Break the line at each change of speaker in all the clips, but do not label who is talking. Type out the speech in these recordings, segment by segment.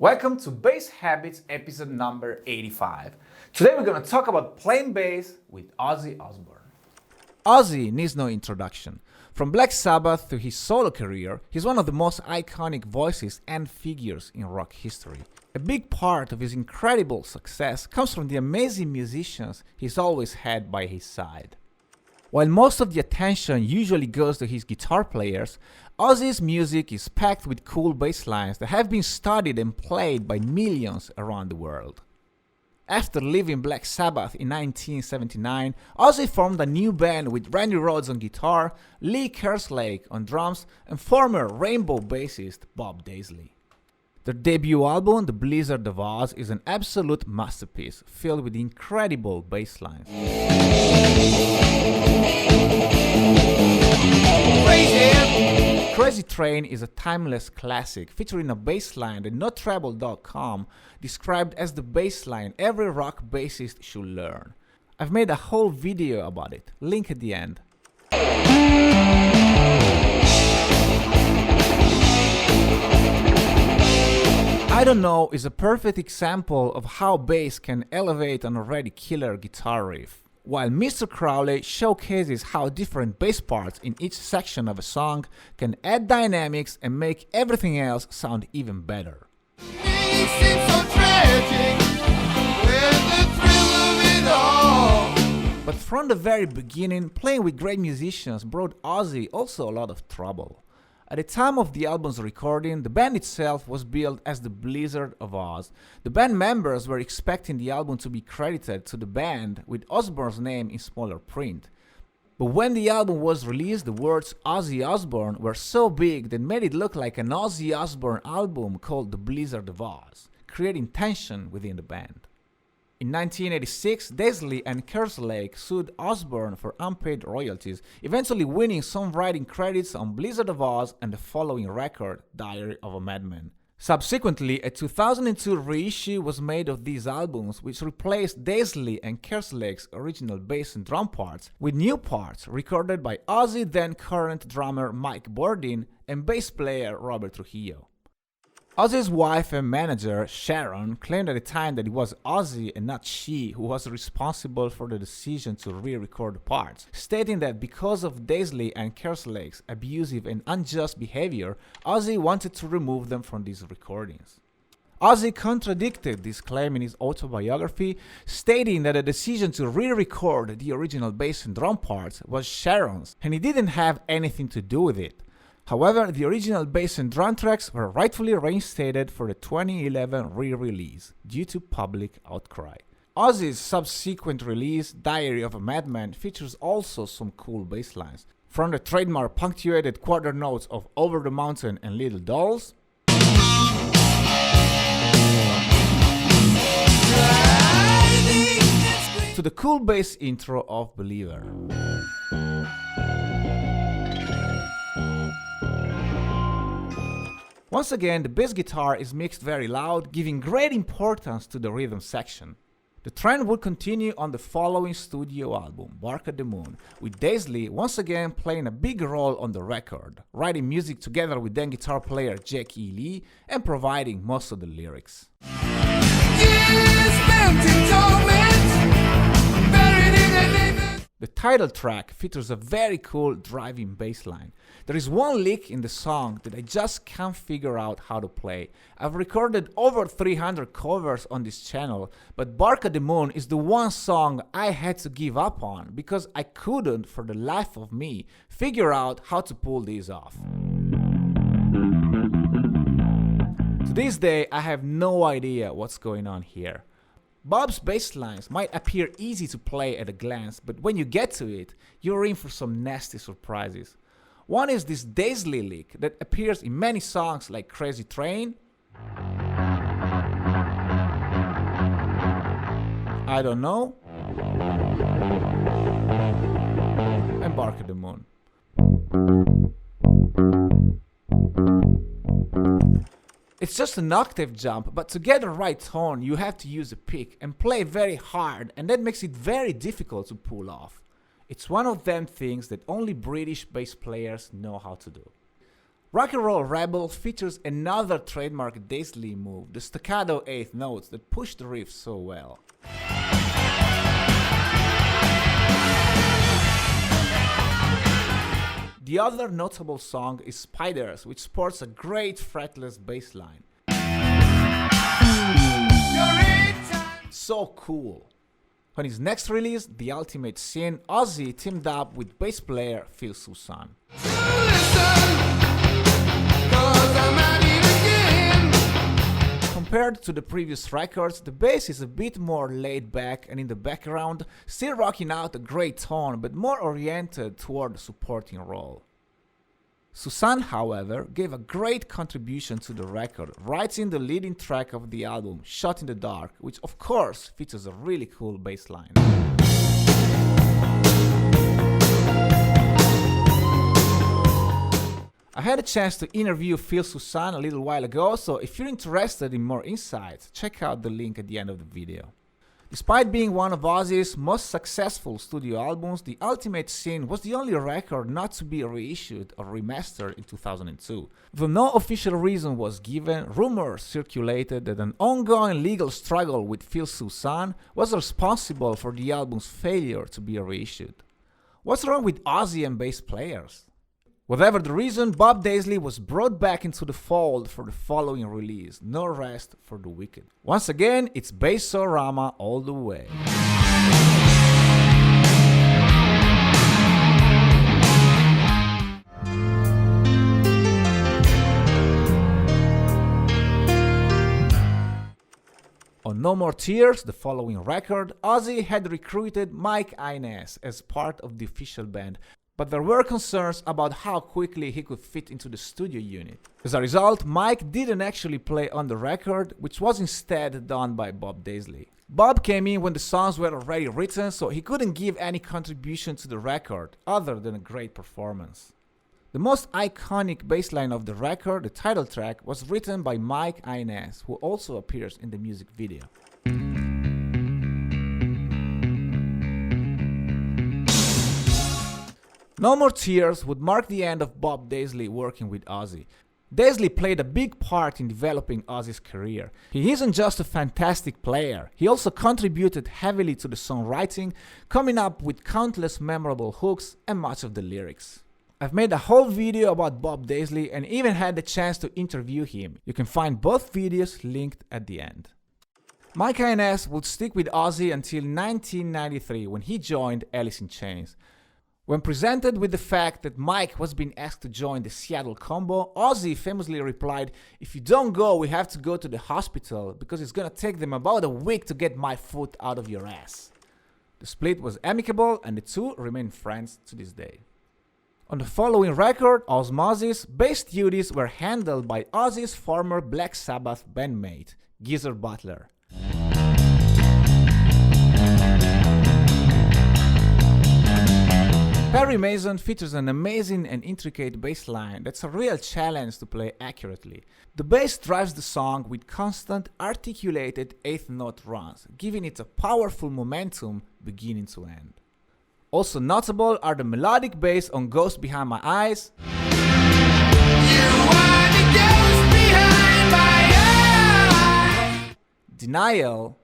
Welcome to Bass Habits episode number 85. Today we're going to talk about playing bass with Ozzy Osbourne. Ozzy needs no introduction. From Black Sabbath to his solo career, he's one of the most iconic voices and figures in rock history. A big part of his incredible success comes from the amazing musicians he's always had by his side. While most of the attention usually goes to his guitar players, Ozzy's music is packed with cool bass lines that have been studied and played by millions around the world. After leaving Black Sabbath in 1979, Ozzy formed a new band with Randy Rhoads on guitar, Lee Kerslake on drums, and former Rainbow bassist Bob Daisley. Their debut album, The Blizzard of Oz, is an absolute masterpiece, filled with incredible bass lines. Crazy Train is a timeless classic featuring a bass line that NoTrouble.com described as the bass line every rock bassist should learn. I've made a whole video about it, link at the end. I Don't Know is a perfect example of how bass can elevate an already killer guitar riff, while Mr. Crowley showcases how different bass parts in each section of a song can add dynamics and make everything else sound even better. But from the very beginning, playing with great musicians brought Ozzy also a lot of trouble. At the time of the album's recording, the band itself was billed as the Blizzard of Oz. The band members were expecting the album to be credited to the band with Osbourne's name in smaller print. But when the album was released, the words Ozzy Osbourne were so big that made it look like an Ozzy Osbourne album called The Blizzard of Oz, creating tension within the band. In 1986, Daisley and Kerslake sued Osbourne for unpaid royalties, eventually winning songwriting credits on Blizzard of Oz and the following record, Diary of a Madman. Subsequently, a 2002 reissue was made of these albums, which replaced Daisley and Kerslake's original bass and drum parts with new parts recorded by Ozzy then current drummer Mike Bordin and bass player Robert Trujillo. Ozzy's wife and manager, Sharon, claimed at the time that it was Ozzy and not she who was responsible for the decision to re-record the parts, stating that because of Daisley and Kerslake's abusive and unjust behavior, Ozzy wanted to remove them from these recordings. Ozzy contradicted this claim in his autobiography, stating that the decision to re-record the original bass and drum parts was Sharon's, and he didn't have anything to do with it. However, the original bass and drum tracks were rightfully reinstated for the 2011 re-release due to public outcry. Ozzy's subsequent release, Diary of a Madman, features also some cool bass lines. From the trademark punctuated quarter notes of Over the Mountain and Little Dolls, to the cool bass intro of Believer. Once again, the bass guitar is mixed very loud, giving great importance to the rhythm section. The trend would continue on the following studio album, Bark at the Moon, with Daisley once again playing a big role on the record, writing music together with then guitar player Jack E. Lee and providing most of the lyrics. The title track features a very cool driving bass line. There is one lick in the song that I just can't figure out how to play. I've recorded over 300 covers on this channel, but Bark at the Moon is the one song I had to give up on because I couldn't, for the life of me, figure out how to pull these off. To this day, I have no idea what's going on here. Bob's bass lines might appear easy to play at a glance, but when you get to it, you're in for some nasty surprises. One is this Daisley lick that appears in many songs like Crazy Train, I Don't Know, and Bark at the Moon. It's just an octave jump, but to get the right tone, you have to use a pick and play very hard, and that makes it very difficult to pull off. It's one of them things that only British bass players know how to do. Rock and Roll Rebel features another trademark Daisley move, the staccato eighth notes that push the riff so well. The other notable song is Spiders, which sports a great fretless bass line. So cool. On his next release, The Ultimate Sin, Ozzy teamed up with bass player Phil Soussan. Compared to the previous records, the bass is a bit more laid back and in the background, still rocking out a great tone but more oriented toward the supporting role. Soussan, however, gave a great contribution to the record, writing the leading track of the album, Shot in the Dark, which of course features a really cool bass line. I had a chance to interview Phil Soussan a little while ago, so if you're interested in more insights, check out the link at the end of the video. Despite being one of Ozzy's most successful studio albums, The Ultimate Sin was the only record not to be reissued or remastered in 2002. Though no official reason was given, rumors circulated that an ongoing legal struggle with Phil Soussan was responsible for the album's failure to be reissued. What's wrong with Ozzy and bass players? Whatever the reason, Bob Daisley was brought back into the fold for the following release, No Rest for the Wicked. Once again, it's Bass-O-Rama all the way. On No More Tears, the following record, Ozzy had recruited Mike Inez as part of the official band, but there were concerns about how quickly he could fit into the studio unit. As a result, Mike didn't actually play on the record, which was instead done by Bob Daisley. Bob came in when the songs were already written, so he couldn't give any contribution to the record, other than a great performance. The most iconic bassline of the record, the title track, was written by Mike Inez, who also appears in the music video. No More Tears would mark the end of Bob Daisley working with Ozzy. Daisley played a big part in developing Ozzy's career. He isn't just a fantastic player, he also contributed heavily to the songwriting, coming up with countless memorable hooks and much of the lyrics. I've made a whole video about Bob Daisley and even had the chance to interview him. You can find both videos linked at the end. Mike Inez would stick with Ozzy until 1993 when he joined Alice in Chains. When presented with the fact that Mike was being asked to join the Seattle combo, Ozzy famously replied, "If you don't go, we have to go to the hospital because it's gonna take them about a week to get my foot out of your ass." The split was amicable and the two remain friends to this day. On the following record, Osmosis, bass duties were handled by Ozzy's former Black Sabbath bandmate, Geezer Butler. Perry Mason features an amazing and intricate bass line that's a real challenge to play accurately. The bass drives the song with constant, articulated eighth note runs, giving it a powerful momentum beginning to end. Also notable are the melodic bass on Ghost Behind My Eyes, Denial,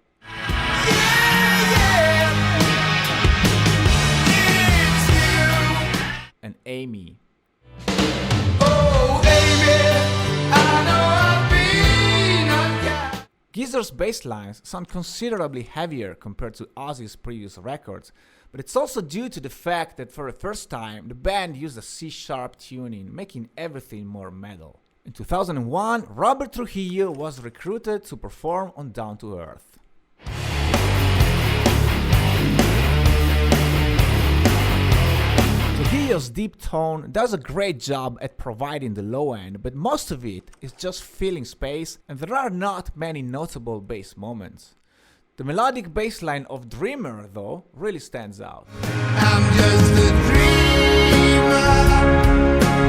and Amy. Geezer's bass lines sound considerably heavier compared to Ozzy's previous records, but it's also due to the fact that for the first time the band used a C-sharp tuning, making everything more metal. In 2001, Robert Trujillo was recruited to perform on Down to Earth. Trujillo's deep tone does a great job at providing the low end, but most of it is just filling space and there are not many notable bass moments. The melodic bass line of Dreamer, though, really stands out. I'm just a dreamer,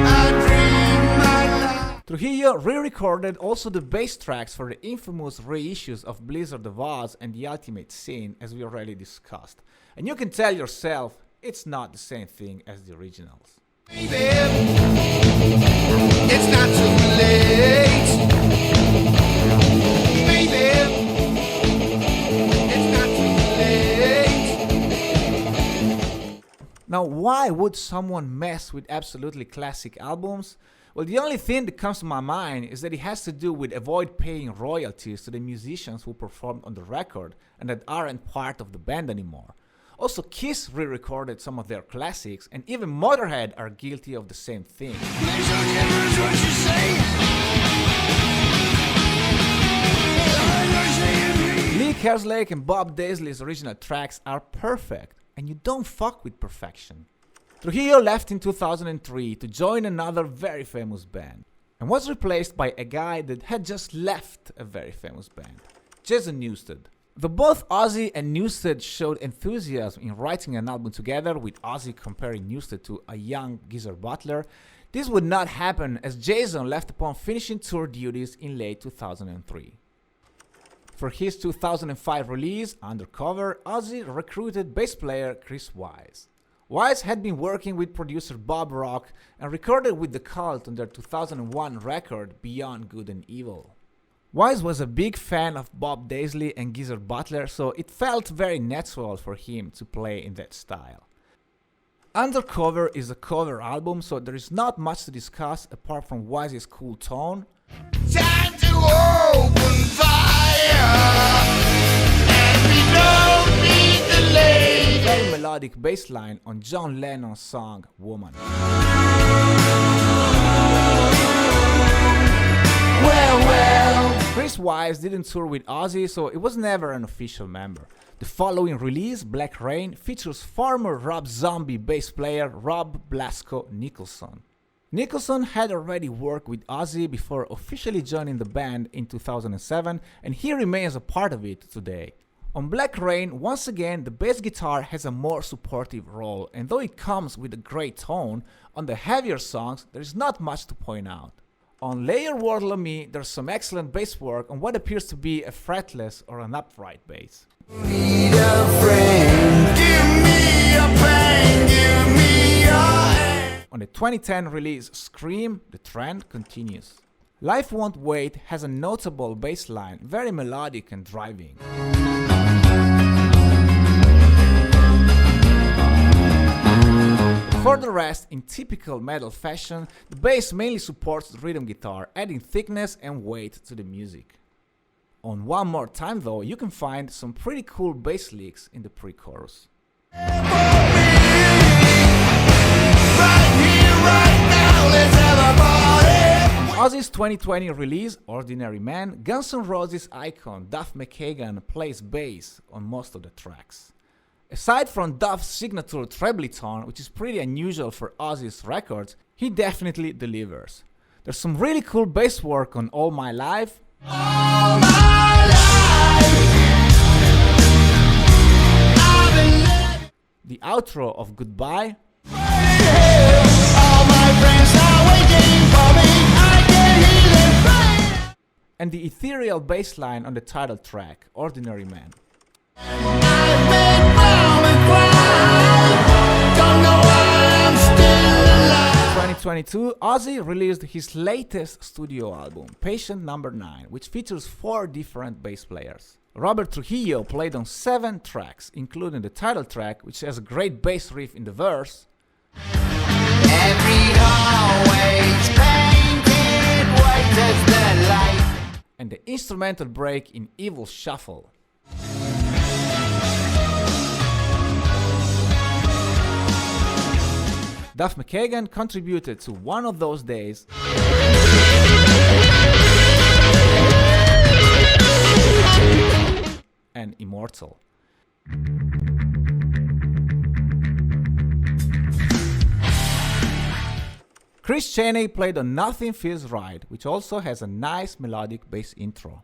I dream my life. Trujillo re-recorded also the bass tracks for the infamous reissues of Blizzard of Oz and The Ultimate Sin, as we already discussed. And you can tell yourself, it's not the same thing as the originals. Baby.
It's not too late, baby. It's not too late.
Now, why would someone mess with absolutely classic albums? Well, the only thing that comes to my mind is that it has to do with avoid paying royalties to the musicians who performed on the record and that aren't part of the band anymore. Also, Kiss re-recorded some of their classics, and even Motorhead are guilty of the same thing. Lee Kerslake and Bob Daisley's original tracks are perfect, and you don't fuck with perfection. Trujillo left in 2003 to join another very famous band, and was replaced by a guy that had just left a very famous band, Jason Newsted. Though both Ozzy and Newsted showed enthusiasm in writing an album together, with Ozzy comparing Newsted to a young Geezer Butler, this would not happen as Jason left upon finishing tour duties in late 2003. For his 2005 release, Undercover, Ozzy recruited bass player Chris Wise. Wise had been working with producer Bob Rock and recorded with The Cult on their 2001 record Beyond Good and Evil. Wise was a big fan of Bob Daisley and Geezer Butler, so it felt very natural for him to play in that style. Undercover is a cover album, so there is not much to discuss apart from Wise's cool tone.
Time to open fire, and we don't need the late.
Very melodic bass line on John Lennon's song Woman. Chris Wise didn't tour with Ozzy, so it was never an official member. The following release, Black Rain, features former Rob Zombie bass player Rob Blasco Nicholson. Nicholson had already worked with Ozzy before officially joining the band in 2007, and he remains a part of it today. On Black Rain, once again, the bass guitar has a more supportive role, and though it comes with a great tone, on the heavier songs there is not much to point out. On Lay Your Wordle on Me, there's some excellent bass work on what appears to be a fretless or an upright bass.
Need a friend. Give me a pain, give me a.
On the 2010 release Scream, the trend continues. Life Won't Wait has a notable bass line, very melodic and driving. For the rest, in typical metal fashion, the bass mainly supports the rhythm guitar, adding thickness and weight to the music. On One More Time though, you can find some pretty cool bass licks in the pre-chorus. Ozzy's 2020 release, Ordinary Man, Guns N' Roses icon Duff McKagan plays bass on most of the tracks. Aside from Duff's signature trebly tone, which is pretty unusual for Ozzy's records, he definitely delivers. There's some really cool bass work on All My Life, the outro of Goodbye, and the ethereal bass line on the title track, Ordinary Man. 2022, Ozzy released his latest studio album, Patient Number 9, which features 4 different bass players. Robert Trujillo played on 7 tracks, including the title track, which has a great bass riff in the verse.
Every hallway's painted white as the light.
And the instrumental break in Evil Shuffle. Duff McKagan contributed to One of Those Days and Immortal. Chris Chaney played on Nothing Feels Right, which also has a nice melodic bass intro.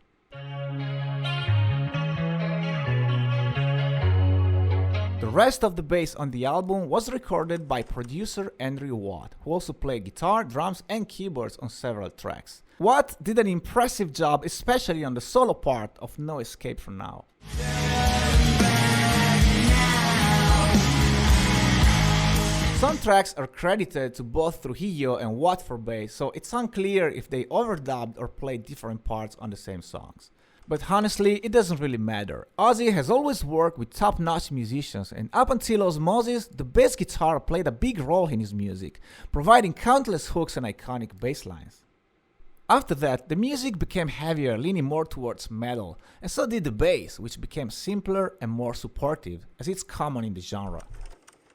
The rest of the bass on the album was recorded by producer Andrew Watt, who also played guitar, drums and keyboards on several tracks. Watt did an impressive job, especially on the solo part of No Escape From Now. Some tracks are credited to both Trujillo and Watt for bass, so it's unclear if they overdubbed or played different parts on the same songs. But honestly, it doesn't really matter. Ozzy has always worked with top-notch musicians, and up until Osmosis, the bass guitar played a big role in his music, providing countless hooks and iconic bass lines. After that, the music became heavier, leaning more towards metal, and so did the bass, which became simpler and more supportive, as it's common in the genre.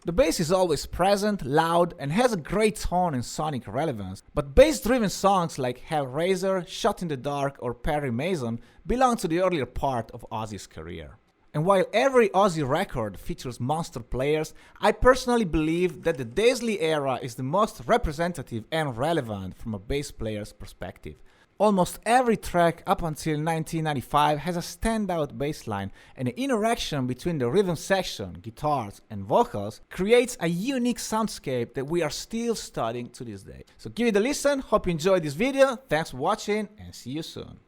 The bass is always present, loud, and has a great tone and sonic relevance, but bass-driven songs like Hellraiser, Shot in the Dark, or Perry Mason belong to the earlier part of Ozzy's career. And while every Ozzy record features monster players, I personally believe that the Daisley era is the most representative and relevant from a bass player's perspective. Almost every track up until 1995 has a standout bass line, and the interaction between the rhythm section, guitars, and vocals creates a unique soundscape that we are still studying to this day. So give it a listen, hope you enjoyed this video, thanks for watching, and see you soon.